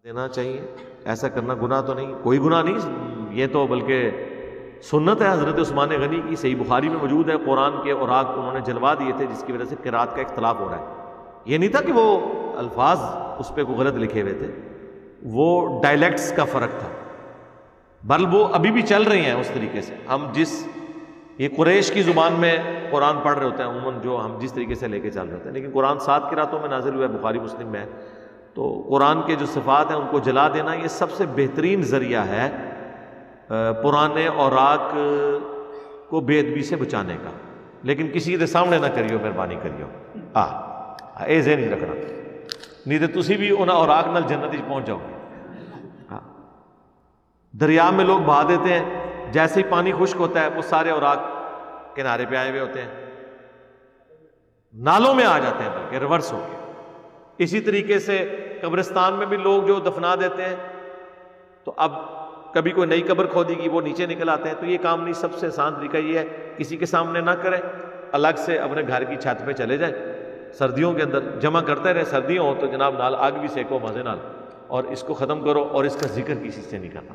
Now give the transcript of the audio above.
دینا چاہیے. ایسا کرنا گناہ تو نہیں، کوئی گناہ نہیں، یہ تو بلکہ سنت ہے. حضرت عثمان غنی کی صحیح بخاری میں موجود ہے، قرآن کے اوراق انہوں نے جلوا دیے تھے جس کی وجہ سے قرات کا اختلاف ہو رہا ہے. یہ نہیں تھا کہ وہ الفاظ اس پہ کوئی غلط لکھے ہوئے تھے، وہ ڈائلیکٹس کا فرق تھا، بل وہ ابھی بھی چل رہی ہیں اس طریقے سے. ہم یہ قریش کی زبان میں قرآن پڑھ رہے ہوتے ہیں عموماً، جو ہم جس طریقے سے لے کے چل رہے ہوتے ہیں، لیکن قرآن 7 قراتوں میں نازل ہوا ہے، بخاری مسلم میں ہے. تو قرآن کے جو صفات ہیں ان کو جلا دینا یہ سب سے بہترین ذریعہ ہے پرانے اوراق کو بے ادبی سے بچانے کا. لیکن کسی کے سامنے نہ کریو، مہربانی کریو. اے ذہن نہیں رکھنا، نہیں تو تسی بھی انہاں اوراق نال جنت وچ پہنچ جاؤ گے. دریا میں لوگ بہا دیتے ہیں، جیسے ہی پانی خشک ہوتا ہے وہ سارے اوراق کنارے پہ آئے ہوئے ہوتے ہیں، نالوں میں آ جاتے ہیں، بلکہ ریورس ہو کے. اسی طریقے سے قبرستان میں بھی لوگ جو دفنا دیتے ہیں، تو اب کبھی کوئی نئی قبر کھودی گی وہ نیچے نکل آتے ہیں. تو یہ کام نہیں، سب سے آسان طریقہ یہ ہے کسی کے سامنے نہ کریں، الگ سے اپنے گھر کی چھت پہ چلے جائیں، سردیوں کے اندر جمع کرتے رہے، سردیوں ہو تو جناب نال آگ بھی سیکو مزے نال، اور اس کو ختم کرو، اور اس کا ذکر کسی سے نہیں کرنا.